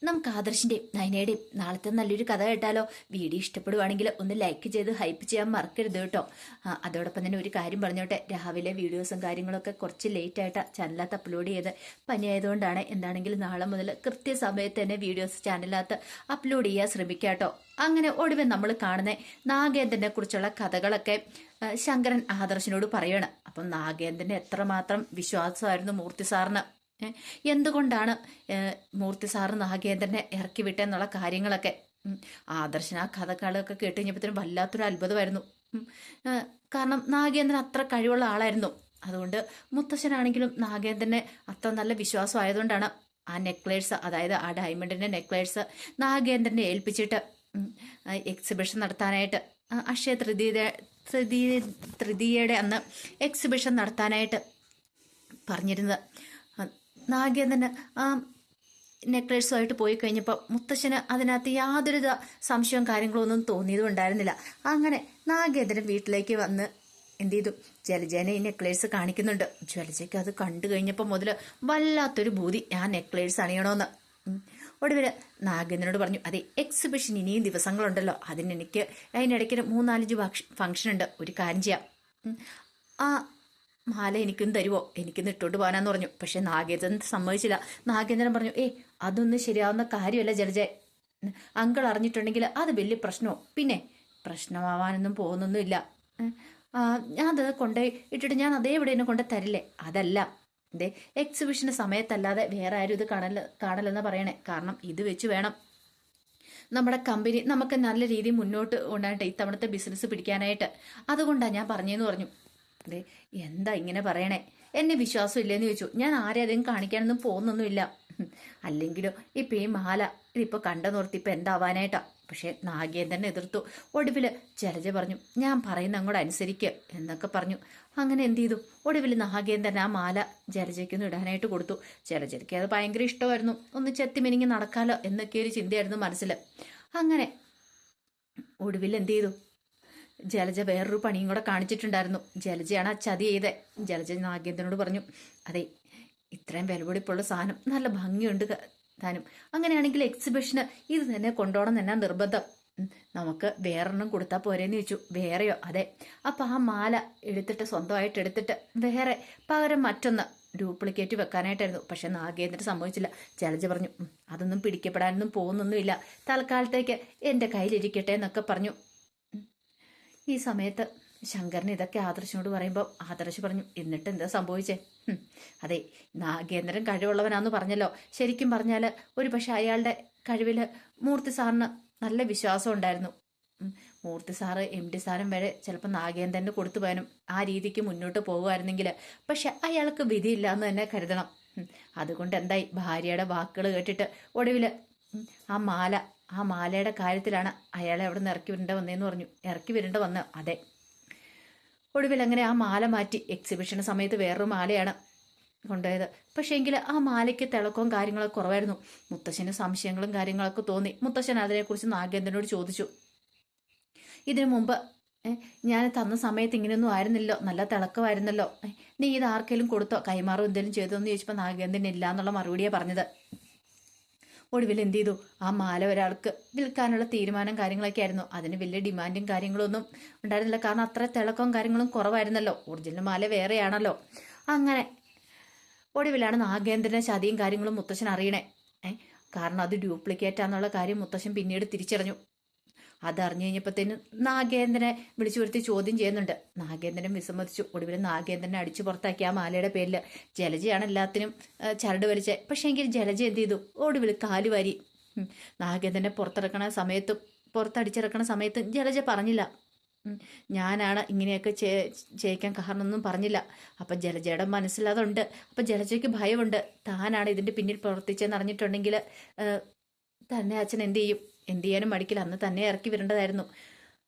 നമുക്ക് ആദർശിന്റെയും നയനയുടെയും നാളത്തെ നല്ലൊരു കഥ കേട്ടാലോ? വീഡിയോ ഇഷ്ടപ്പെടുവാണെങ്കിൽ ഒന്ന് ലൈക്ക് ചെയ്ത് ഹൈപ്പ് ചെയ്യാൻ മറക്കരുത് കേട്ടോ. അതോടൊപ്പം തന്നെ ഒരു കാര്യം പറഞ്ഞോട്ടെ, രാവിലെ വീഡിയോസും കാര്യങ്ങളൊക്കെ കുറച്ച് ലേറ്റ് ആയിട്ടാണ് ചാനലിനകത്ത് അപ്ലോഡ് ചെയ്ത്. പനിയായതുകൊണ്ടാണ്. എന്താണെങ്കിലും നാളെ മുതൽ കൃത്യസമയത്ത് തന്നെ വീഡിയോസ് ചാനലിനകത്ത് അപ്ലോഡ് ചെയ്യാൻ ശ്രമിക്കാട്ടോ. അങ്ങനെ ഒടുവിൽ നമ്മൾ കാണുന്ന നാഗേന്ദ്രനെ കുറിച്ചുള്ള കഥകളൊക്കെ ശങ്കരൻ ആദർശിനോട് പറയണം. അപ്പം നാഗേന്ദ്രന് എത്രമാത്രം വിശ്വാസമായിരുന്നു മൂർത്തി സാറിന്. എന്തുകൊണ്ടാണ് മൂർത്തി സാറ് നാഗേന്ദ്രനെ ഇറക്കി വിട്ടെന്നുള്ള കാര്യങ്ങളൊക്കെ ആദർശന ആ കഥകളൊക്കെ കേട്ട് കഴിഞ്ഞപ്പോഴത്തേനും വല്ലാത്തൊരു അത്ഭുതമായിരുന്നു. കാരണം നാഗേന്ദ്രൻ അത്ര കഴിവുള്ള ആളായിരുന്നു. അതുകൊണ്ട് മുത്തശ്ശനാണെങ്കിലും നാഗേന്ദ്രനെ അത്ര നല്ല വിശ്വാസം ആയതുകൊണ്ടാണ് ആ നെക്ലേഴ്സ്, അതായത് ആ ഡയമണ്ടിന്റെ നെക്ലേഴ്സ് നാഗേന്ദ്രനെ ഏൽപ്പിച്ചിട്ട് എക്സിബിഷൻ നടത്താനായിട്ട് അക്ഷയ തൃതീയയുടെ അന്ന് എക്സിബിഷൻ നടത്താനായിട്ട് പറഞ്ഞിരുന്നത്. നാഗേന്ദ്രന് ആ നെക്ലേഴ്സുമായിട്ട് പോയി കഴിഞ്ഞപ്പോൾ മുത്തശ്ശന് അതിനകത്ത് യാതൊരു സംശയവും കാര്യങ്ങളും ഒന്നും തോന്നിയതും ഉണ്ടായിരുന്നില്ല. അങ്ങനെ നാഗേന്ദ്രൻ വീട്ടിലേക്ക് വന്ന് എന്ത് ചെയ്തു, ജലജേനെ ഈ നെക്ലേഴ്സ് കാണിക്കുന്നുണ്ട്. ജലജയ്ക്ക് അത് കണ്ടു കഴിഞ്ഞപ്പോൾ മുതൽ വല്ലാത്തൊരു ഭൂതി ആ നെക്ലേഴ്സ് അണിയണമെന്ന്. ഒടുവിൽ നാഗേന്ദ്രനോട് പറഞ്ഞു, അതെ എക്സിബിഷൻ ഇനിയും ദിവസങ്ങളുണ്ടല്ലോ, അതിനിടയ്ക്ക് 3-4 ഫംഗ്ഷൻ ഉണ്ട്. ഒരു കാര്യം ചെയ്യാം, ആ മാല എനിക്കും തരുവോ, എനിക്കൊന്ന് ഇട്ടോട്ട് പോകാനാന്ന് പറഞ്ഞു. പക്ഷെ നാഗേന്ദ്രൻ സമ്മതിച്ചില്ല. നാഗേന്ദ്രൻ പറഞ്ഞു, അതൊന്നും ശരിയാവുന്ന കാര്യമല്ല ജലജ. അങ്കിൾ അറിഞ്ഞിട്ടുണ്ടെങ്കിൽ അത് വലിയ പ്രശ്നമോ, പിന്നെ പ്രശ്നമാവാനൊന്നും പോകുന്നൊന്നുമില്ല. അത് കൊണ്ടുപോയി ഇട്ടിട്ട് ഞാൻ അതേവിടെ എന്നെ കൊണ്ട് തരില്ലേ? അതല്ല, എക്സിബിഷന്റെ സമയത്തല്ലാതെ വേറെ ആരും ഇത് കാണലെന്ന് പറയണേ. കാരണം ഇത് വെച്ച് വേണം നമ്മുടെ കമ്പനി നമുക്ക് നല്ല രീതിയിൽ മുന്നോട്ട് കൊണ്ടായിട്ട് ഇത്തവണത്തെ ബിസിനസ് പിടിക്കാനായിട്ട്. അതുകൊണ്ടാണ് ഞാൻ പറഞ്ഞെന്ന് പറഞ്ഞു. അതെ, എന്താ ഇങ്ങനെ പറയണേ? എന്നെ വിശ്വാസം ഇല്ലെന്ന് ചോദിച്ചു. ഞാൻ ആരെ അധികം കാണിക്കാനൊന്നും പോകുന്നൊന്നുമില്ല. അല്ലെങ്കിലോ ഇപ്പൊ ഈ മാല ഇതിപ്പോ കണ്ടെന്നോർത്തി ഇപ്പൊ എന്താവാനായിട്ടാ? പക്ഷെ നാഗേന്ദ്രൻ എതിർത്തു. ഒടുവില് ജലജ പറഞ്ഞു, ഞാൻ പറയുന്ന അങ്ങോട്ട് അനുസരിക്കുക എന്നൊക്കെ പറഞ്ഞു. അങ്ങനെ എന്ത് ചെയ്തു, ഒടുവിൽ നാഗേന്ദ്രൻ ആ മാല ജലജയ്ക്കൊന്ന് ഇടാനായിട്ട് കൊടുത്തു. ജലജയ്ക്ക് അത് ഭയങ്കര ഇഷ്ടമായിരുന്നു. ഒന്ന് ചെത്തിമിനിങ്ങി നടക്കാലോ എന്നൊക്കെ ഒരു ചിന്തയായിരുന്നു മനസ്സിൽ. അങ്ങനെ ഒടുവിൽ എന്ത് ചെയ്തു, ജലജ വേറൊരു പണിയും കൂടെ കാണിച്ചിട്ടുണ്ടായിരുന്നു. ജലജയാണ് ആ ചതി ചെയ്തത്. ജലജ നാഗേന്ദ്രനോട് പറഞ്ഞു, അതെ ഇത്രയും വിലപിടിപ്പുള്ള സാധനം നല്ല ഭംഗിയുണ്ട് താനും, അങ്ങനെയാണെങ്കിൽ എക്സിബിഷന് ഇത് തന്നെ കൊണ്ടുപോകണം തന്നെ നിർബന്ധം. നമുക്ക് വേറെണ്ണം കൊടുത്താൽ പോരെന്ന് ചോദിച്ചു. വേറെയോ? അതെ. അപ്പൊ ആ മാല എടുത്തിട്ട് സ്വന്തമായിട്ട് എടുത്തിട്ട് വേറെ പകരം മറ്റൊന്ന് ഡ്യൂപ്ലിക്കേറ്റ് വെക്കാനായിട്ടായിരുന്നു. പക്ഷെ നാഗേന്ദ്രൻ സമ്മതിച്ചില്ല. ജലജ പറഞ്ഞു, അതൊന്നും പിടിക്കപ്പെടാനൊന്നും പോകുന്നൊന്നുമില്ല, തൽക്കാലത്തേക്ക് എൻ്റെ കയ്യിലിരിക്കട്ടെ എന്നൊക്കെ പറഞ്ഞു. ഈ സമയത്ത് ശങ്കരൻ ഇതൊക്കെ ആദർശനോട് പറയുമ്പോൾ ആദർശ് പറഞ്ഞു, എന്നിട്ട് എന്താ സംഭവിച്ചേ? അതെ, നാഗേന്ദ്രൻ കഴിവുള്ളവനാന്ന് പറഞ്ഞല്ലോ. ശരിക്കും പറഞ്ഞാൽ ഒരു പക്ഷെ അയാളുടെ കഴിവിൽ മൂർത്തി സാറിന് നല്ല വിശ്വാസം ഉണ്ടായിരുന്നു. മൂർത്തി സാറ് MD സാറും വരെ ചിലപ്പോൾ നാഗേന്ദ്രന് കൊടുത്തു പോകാനും ആ രീതിക്ക് മുന്നോട്ട് പോകുമായിരുന്നെങ്കിൽ, പക്ഷെ അയാൾക്ക് വിധിയില്ല എന്ന് തന്നെ കരുതണം. അതുകൊണ്ട് എന്തായി, ഭാര്യയുടെ വാക്കുകൾ കേട്ടിട്ട് ഒടുവിൽ ആ മാലയുടെ കാര്യത്തിലാണ് അയാളെ അവിടെ നിന്ന് ഇറക്കി വരേണ്ട വന്നതെന്ന് പറഞ്ഞു. ഇറക്കി വരേണ്ട വന്ന്. അതെ. ഒടുവിൽ അങ്ങനെ ആ മാല മാറ്റി എക്സിബിഷൻ സമയത്ത് വേറൊരു മാലയാണ് കൊണ്ടുപോയത്. പക്ഷേ എങ്കിൽ ആ മാലയ്ക്ക് തിളക്കവും കാര്യങ്ങളൊക്കെ കുറവായിരുന്നു. മുത്തശ്ശന് സംശയങ്ങളും കാര്യങ്ങളൊക്കെ തോന്നി. മുത്തശ്ശൻ അതിനെക്കുറിച്ച് നാഗേന്ദ്രനോട് ചോദിച്ചു. ഇതിനു മുമ്പ് ഞാൻ തന്ന സമയത്ത് ഇങ്ങനെയൊന്നും ആയിരുന്നല്ലോ, നല്ല തിളക്കമായിരുന്നല്ലോ, നീ ഇത് ആർക്കെങ്കിലും കൊടുത്തോ, കൈമാറോ എന്തെങ്കിലും ചെയ്തോന്ന് ചോദിച്ചപ്പോൾ നാഗേന്ദ്രൻ ഇല്ല എന്നുള്ള മറുപടിയാണ് പറഞ്ഞത്. ഒടുവിൽ എന്ത് ചെയ്തു, ആ മാല ഒരാൾക്ക് വിൽക്കാനുള്ള തീരുമാനം കാര്യങ്ങളൊക്കെ ആയിരുന്നു. അതിന് വലിയ ഡിമാൻഡും കാര്യങ്ങളൊന്നും ഉണ്ടായിരുന്നില്ല. കാരണം അത്ര തിളക്കവും കാര്യങ്ങളും കുറവായിരുന്നല്ലോ. ഒറിജിനൽ മാല വേറെയാണല്ലോ. അങ്ങനെ ഒടുവിലാണ് നാഗേന്ദ്രനെ ചതിയും കാര്യങ്ങളും മുത്തശ്ശൻ അറിയണേ. കാരണം അത് ഡ്യൂപ്ലിക്കേറ്റാന്നുള്ള കാര്യം മുത്തശ്ശൻ പിന്നീട് തിരിച്ചറിഞ്ഞു. അതറിഞ്ഞു കഴിഞ്ഞപ്പോഴത്തേനും നാഗേന്ദ്രനെ വിളിച്ചു വരുത്തി ചോദ്യം ചെയ്യുന്നുണ്ട്. നാഗേന്ദ്രൻ വിസമ്മതിച്ചു. ഒടുവിൽ നാഗേന്ദ്രനെ അടിച്ചു പുറത്താക്കി ആ മാലയുടെ പേരിൽ. ജലജയാണ് എല്ലാത്തിനും ചരട് വലിച്ചത്. പക്ഷേ എങ്കിൽ ജലജ എന്ത് ചെയ്തു, ഒടുവിൽ കാലുവാരി. നാഗേന്ദ്രനെ പുറത്തടിച്ചിറക്കണ സമയത്ത് ജലജ പറഞ്ഞില്ല, ഞാനാണ് ഇങ്ങനെയൊക്കെ ചെയ്യിക്കാൻ കാരണമൊന്നും പറഞ്ഞില്ല. അപ്പം ജലജയുടെ മനസ്സിലതുണ്ട്. അപ്പം ജലജയ്ക്ക് ഭയമുണ്ട്, താനാണ് ഇതിൻ്റെ പിന്നിൽ പ്രവർത്തിച്ചെന്ന് അറിഞ്ഞിട്ടുണ്ടെങ്കിൽ തന്നെ അച്ഛൻ എന്ത് ചെയ്യാനും മടിക്കില്ല. അന്ന് തന്നെ ഇറക്കി വരേണ്ടതായിരുന്നു.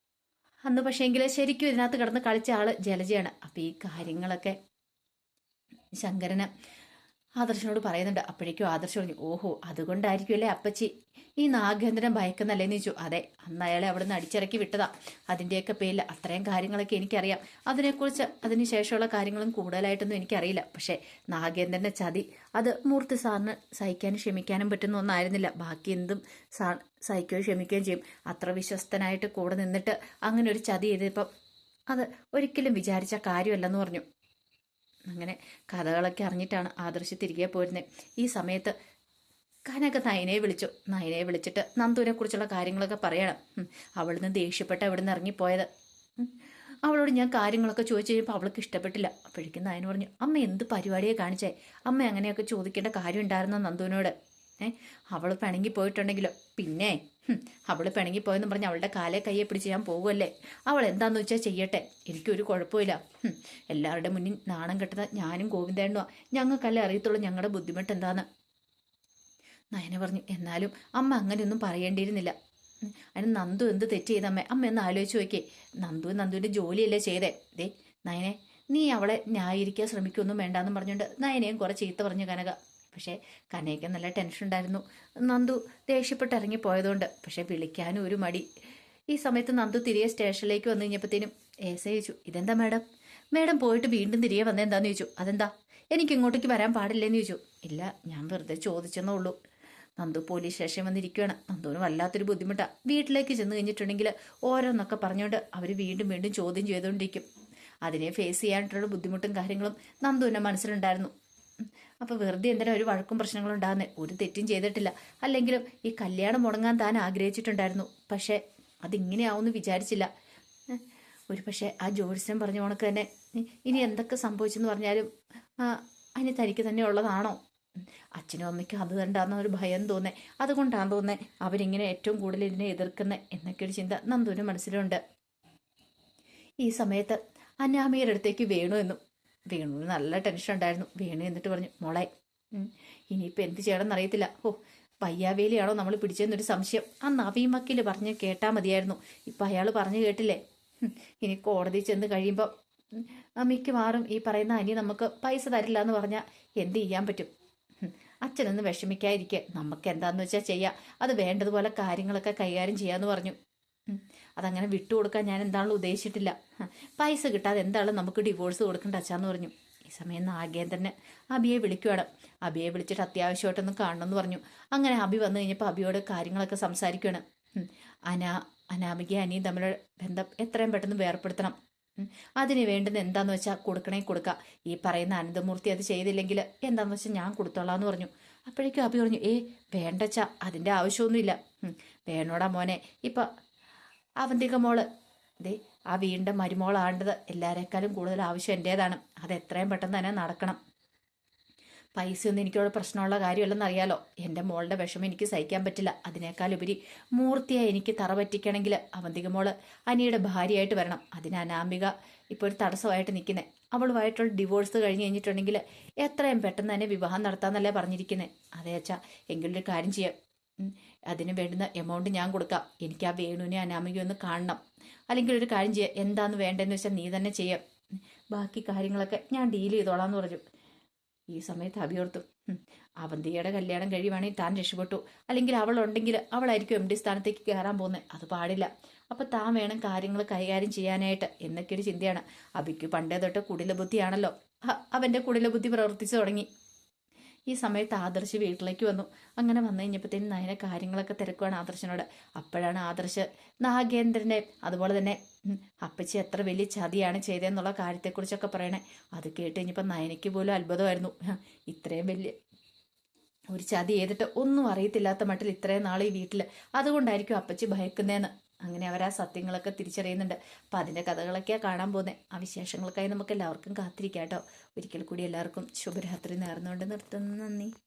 അന്ന് പക്ഷേങ്കിൽ ശരിക്കും ഇതിനകത്ത് കിടന്ന് കളിച്ച ആള് ജലജയാണ്. അപ്പം ഈ കാര്യങ്ങളൊക്കെ ശങ്കരന് ആദർശനോട് പറയുന്നുണ്ട്. അപ്പോഴേക്കും ആദർശ് പറഞ്ഞു, ഓഹോ അതുകൊണ്ടായിരിക്കും അല്ലേ അപ്പച്ചി ഈ നാഗേന്ദ്രൻ ഭയക്കുന്നല്ലേന്ന് ചോദിച്ചു. അതെ, അന്ന് അയാളെ അവിടെ നിന്ന് അടിച്ചിറക്കി വിട്ടതാ. അതിൻ്റെയൊക്കെ പേരിൽ അത്രയും കാര്യങ്ങളൊക്കെ എനിക്കറിയാം. അതിനെക്കുറിച്ച് അതിനുശേഷമുള്ള കാര്യങ്ങളും കൂടുതലായിട്ടൊന്നും എനിക്കറിയില്ല. പക്ഷേ നാഗേന്ദ്രൻ്റെ ചതി അത് മൂർത്തി സാറിന് സഹിക്കാനും ക്ഷമിക്കാനും പറ്റുന്ന ഒന്നായിരുന്നില്ല. ബാക്കി എന്തും സഹിക്കുകയും ക്ഷമിക്കുകയും ചെയ്യും. അത്ര വിശ്വസ്തനായിട്ട് കൂടെ നിന്നിട്ട് അങ്ങനെ ഒരു ചതി ചെയ്തപ്പം അത് ഒരിക്കലും വിചാരിച്ച കാര്യമല്ലെന്ന് പറഞ്ഞു. അങ്ങനെ കഥകളൊക്കെ അറിഞ്ഞിട്ടാണ് ആദർശ് തിരികെ പോരുന്നത്. ഈ സമയത്ത് കനക നയനയെ വിളിച്ചു. നയനയെ വിളിച്ചിട്ട് നന്ദുവിനെ കുറിച്ചുള്ള കാര്യങ്ങളൊക്കെ പറയണം. അവളിന്ന് ദേഷ്യപ്പെട്ട് അവിടെ നിന്ന് ഇറങ്ങിപ്പോയത്. അവളോട് ഞാൻ കാര്യങ്ങളൊക്കെ ചോദിച്ചു കഴിഞ്ഞപ്പോൾ അവൾക്ക് ഇഷ്ടപ്പെട്ടില്ല. അപ്പോഴേക്കും നയന പറഞ്ഞു, അമ്മ എന്ത് പരിപാടിയെ കാണിച്ചേ? അമ്മ അങ്ങനെയൊക്കെ ചോദിക്കേണ്ട കാര്യം ഉണ്ടായിരുന്നോ നന്ദുവിനോട്? അവൾ പിണങ്ങി പോയിട്ടുണ്ടെങ്കിലോ? പിന്നെ അവൾ പിണങ്ങി പോയെന്ന് പറഞ്ഞ് അവളുടെ കാലെ കയ്യെ പിടിച്ച് ഞാൻ പോകുമല്ലേ? അവൾ എന്താന്ന് വെച്ചാൽ ചെയ്യട്ടെ, എനിക്കൊരു കുഴപ്പമില്ല. എല്ലാവരുടെ മുന്നിൽ നാണം കെട്ടുന്ന ഞാനും ഗോവിന്ദേണ്ണോ, ഞങ്ങൾക്കല്ലേ അറിയത്തുള്ളൂ ഞങ്ങളുടെ ബുദ്ധിമുട്ട് എന്താന്ന്. നയന പറഞ്ഞു, എന്നാലും അമ്മ അങ്ങനെയൊന്നും പറയേണ്ടിയിരുന്നില്ല. അതിന് നന്ദു എന്ത് തെറ്റ് ചെയ്തമ്മേ? അമ്മ ഒന്ന് ആലോചിച്ച് നോക്കിയേ. നന്ദുവിൻ്റെ ജോലിയല്ലേ ചെയ്തേ? ദേ നയനെ, നീ അവളെ ന്യായീകരിക്കാൻ ശ്രമിക്കൊന്നും വേണ്ടാന്നും പറഞ്ഞുകൊണ്ട് നയനെയും കുറെ ചീത്ത പറഞ്ഞു കനക. പക്ഷേ കനയ്ക്ക് നല്ല ടെൻഷൻ ഉണ്ടായിരുന്നു, നന്ദു ദേഷ്യപ്പെട്ട് ഇറങ്ങിപ്പോയതുകൊണ്ട്. പക്ഷെ വിളിക്കാനും ഒരു മടി. ഈ സമയത്ത് നന്ദു തിരികെ സ്റ്റേഷനിലേക്ക് വന്നു കഴിഞ്ഞപ്പോഴത്തേനും എസ് ചോദിച്ചു, ഇതെന്താ മാഡം? മാഡം പോയിട്ട് വീണ്ടും തിരികെ വന്നെന്താന്ന് ചോദിച്ചു. അതെന്താ, എനിക്ക് ഇങ്ങോട്ടേക്ക് വരാൻ പാടില്ലെന്ന് ചോദിച്ചു. ഇല്ല, ഞാൻ വെറുതെ ചോദിച്ചെന്നേ ഉള്ളൂ. നന്ദു പോലീസ് സ്റ്റേഷൻ വന്നിരിക്കുകയാണ്. നന്ദുവിന് വല്ലാത്തൊരു ബുദ്ധിമുട്ടാണ്. വീട്ടിലേക്ക് ചെന്ന് കഴിഞ്ഞിട്ടുണ്ടെങ്കിൽ ഓരോന്നൊക്കെ പറഞ്ഞുകൊണ്ട് അവർ വീണ്ടും വീണ്ടും ചോദ്യം ചെയ്തുകൊണ്ടിരിക്കും. അതിനെ ഫേസ് ചെയ്യാനായിട്ടുള്ള ബുദ്ധിമുട്ടും കാര്യങ്ങളും നന്ദുവിൻ്റെ മനസ്സിലുണ്ടായിരുന്നു. അപ്പോൾ വെറുതെ എന്തിനാ ഒരു വഴക്കും പ്രശ്നങ്ങളും ഉണ്ടാകുന്നത്? ഒരു തെറ്റും ചെയ്തിട്ടില്ല. അല്ലെങ്കിലും ഈ കല്യാണം മുടങ്ങാൻ താൻ ആഗ്രഹിച്ചിട്ടുണ്ടായിരുന്നു. പക്ഷേ അതിങ്ങനെയാവുമെന്ന് വിചാരിച്ചില്ല. ഒരു പക്ഷേ ആ ജ്യോത്സ്യം പറഞ്ഞ കണക്ക് തന്നെ ഇനി എന്തൊക്കെ സംഭവിച്ചെന്ന് പറഞ്ഞാലും അതിന് തനിക്ക് തന്നെ ഉള്ളതാണോ? അച്ഛനും അമ്മയ്ക്കും അത് കണ്ടാകുന്ന ഒരു ഭയം തോന്നേ. അതുകൊണ്ടാണ് തോന്നേ അവരിങ്ങനെ ഏറ്റവും കൂടുതൽ ഇതിനെ എതിർക്കുന്നത് എന്നൊക്കെ ഒരു ചിന്ത നന്ദുവിൻ്റെ മനസ്സിലുണ്ട്. ഈ സമയത്ത് അനാമിയുടെ അടുത്തേക്ക് വേണു നല്ല ടെൻഷൻ ഉണ്ടായിരുന്നു. വേണു എന്നിട്ട് പറഞ്ഞു, മോളെ ഇനിയിപ്പോൾ എന്ത് ചെയ്യണമെന്ന് അറിയത്തില്ല. പയ്യാവേലിയാണോ നമ്മൾ പിടിച്ചതെന്നൊരു സംശയം. ആ നവീൻ വക്കീൽ പറഞ്ഞ് കേട്ടാൽ മതിയായിരുന്നു. ഇപ്പം അയാൾ പറഞ്ഞു കേട്ടില്ലേ? ഇനി കോടതി ചെന്ന് കഴിയുമ്പോൾ മിക്കവാറും ഈ പറയുന്ന അനി നമുക്ക് പൈസ തരില്ല എന്ന് പറഞ്ഞാൽ എന്ത് ചെയ്യാൻ പറ്റും? അച്ഛനൊന്ന് വിഷമിക്കാതിരിക്കുക, നമുക്ക് എന്താന്ന് വെച്ചാൽ ചെയ്യാം. അത് വേണ്ടതുപോലെ കാര്യങ്ങളൊക്കെ കൈകാര്യം ചെയ്യാമെന്ന് പറഞ്ഞു. അതങ്ങനെ വിട്ടുകൊടുക്കാൻ ഞാൻ എന്താണെന്ന് ഉദ്ദേശിച്ചിട്ടില്ല. പൈസ കിട്ടാതെ എന്താണ് നമുക്ക് ഡിവോഴ്സ് കൊടുക്കേണ്ട അച്ഛാന്ന് പറഞ്ഞു. ഈ സമയം നാഗേന്ദ്രന് അബിയെ വിളിക്കുകയാണ്. അബിയെ വിളിച്ചിട്ട് അത്യാവശ്യമായിട്ടൊന്ന് കാണണമെന്ന് പറഞ്ഞു. അങ്ങനെ അബി വന്നു കഴിഞ്ഞപ്പോൾ അബിയോട് കാര്യങ്ങളൊക്കെ സംസാരിക്കുകയാണ്. അനാമിക അനിയും തമ്മിലുള്ള ബന്ധം എത്രയും പെട്ടെന്ന് വേർപ്പെടുത്തണം. അതിന് വേണ്ടുന്ന എന്താന്ന് വെച്ചാൽ കൊടുക്കണേ കൊടുക്കുക. ഈ പറയുന്ന അനന്തമൂർത്തി അത് ചെയ്തില്ലെങ്കിൽ എന്താന്ന് വെച്ചാൽ ഞാൻ കൊടുത്തോളാന്ന് പറഞ്ഞു. അപ്പോഴേക്കും അബി പറഞ്ഞു, വേണ്ടച്ചാ, അതിൻ്റെ ആവശ്യമൊന്നുമില്ല. വേണോടാ മോനെ, ഇപ്പം അവന്തിക മോള് ആ വീണ്ടും മരുമോളാണ്ടത് എല്ലാവരെക്കാളും കൂടുതൽ ആവശ്യം എൻ്റേതാണ്. അത് എത്രയും പെട്ടെന്ന് തന്നെ നടക്കണം. പൈസയൊന്നും എനിക്കവിടെ പ്രശ്നമുള്ള കാര്യമല്ലെന്ന് അറിയാലോ. എൻ്റെ മോളുടെ വിഷമം എനിക്ക് സഹിക്കാൻ പറ്റില്ല. അതിനേക്കാൾ ഉപരി മൂർത്തിയെ എനിക്ക് തറ പറ്റിക്കണമെങ്കിൽ അവന്തിക മോള് അനിയുടെ ഭാര്യയായിട്ട് വരണം. അതിന് അനാമിക ഇപ്പോൾ ഒരു തടസ്സമായിട്ട് നിൽക്കുന്നത്. അവളുമായിട്ടുള്ള ഡിവോഴ്സ് കഴിഞ്ഞ് കഴിഞ്ഞിട്ടുണ്ടെങ്കിൽ എത്രയും പെട്ടെന്ന് തന്നെ വിവാഹം നടത്താമെന്നല്ലേ പറഞ്ഞിരിക്കുന്നത്. അതേ അച്ഛാ, എങ്കിലൊരു കാര്യം ചെയ്യാം. അതിന് വേണ്ടുന്ന എമൗണ്ട് ഞാൻ കൊടുക്കാം. എനിക്ക് ആ വേണുവിനെ അനാമികയെ ഒന്ന് കാണണം. അല്ലെങ്കിൽ ഒരു കാര്യം ചെയ്യാം, എന്താന്ന് വേണ്ടതെന്ന് വെച്ചാൽ നീ തന്നെ ചെയ്യാം. ബാക്കി കാര്യങ്ങളൊക്കെ ഞാൻ ഡീൽ ചെയ്തോളാന്ന് പറഞ്ഞു. ഈ സമയത്ത് അഭിയോർത്തു, അവന്തിയുടെ കല്യാണം കഴിയുവാണെങ്കിൽ താൻ രക്ഷപ്പെട്ടു. അല്ലെങ്കിൽ അവളുണ്ടെങ്കിൽ അവളായിരിക്കും MD സ്ഥാനത്തേക്ക് കയറാൻ പോകുന്നത്. അത് പാടില്ല. അപ്പം താൻ വേണം കാര്യങ്ങൾ കൈകാര്യം ചെയ്യാനായിട്ട് എന്നൊക്കെയൊരു ചിന്തയാണ്. അഭിക്ക് പണ്ടേ തൊട്ട് കുടിലബുദ്ധിയാണല്ലോ. അവൻ്റെ കുടിലബുദ്ധി പ്രവർത്തിച്ചു തുടങ്ങി. ഈ സമയത്ത് ആദർശ് വീട്ടിലേക്ക് വന്നു. അങ്ങനെ വന്നു കഴിഞ്ഞപ്പോഴത്തേനും നയന കാര്യങ്ങളൊക്കെ തിരക്കുവാണ് ആദർശനോട്. അപ്പോഴാണ് ആദർശ് നാഗേന്ദ്രനെ അതുപോലെ തന്നെ അപ്പച്ചി എത്ര വലിയ ചതിയാണ് ചെയ്തതെന്നുള്ള കാര്യത്തെക്കുറിച്ചൊക്കെ പറയണേ. അത് കേട്ട് കഴിഞ്ഞപ്പോൾ നയനയ്ക്ക് പോലും അത്ഭുതമായിരുന്നു. ഇത്രയും വലിയ ഒരു ചതി ചെയ്തിട്ട് ഒന്നും അറിയത്തില്ലാത്ത മട്ടിൽ ഇത്രയും നാൾ ഈ വീട്ടിൽ, അതുകൊണ്ടായിരിക്കും അപ്പച്ചി ഭയക്കുന്നതെന്ന്. അങ്ങനെ അവർ ആ സത്യങ്ങളൊക്കെ തിരിച്ചറിയുന്നുണ്ട്. അപ്പം അതിൻ്റെ കഥകളൊക്കെയാണ് കാണാൻ പോകുന്നത്. ആ വിശേഷങ്ങൾക്കായി നമുക്ക് എല്ലാവർക്കും കാത്തിരിക്കാം കേട്ടോ. ഒരിക്കൽ കൂടി എല്ലാവർക്കും ശുഭരാത്രി നേർന്നുകൊണ്ട് നിർത്തുന്നു. നന്ദി.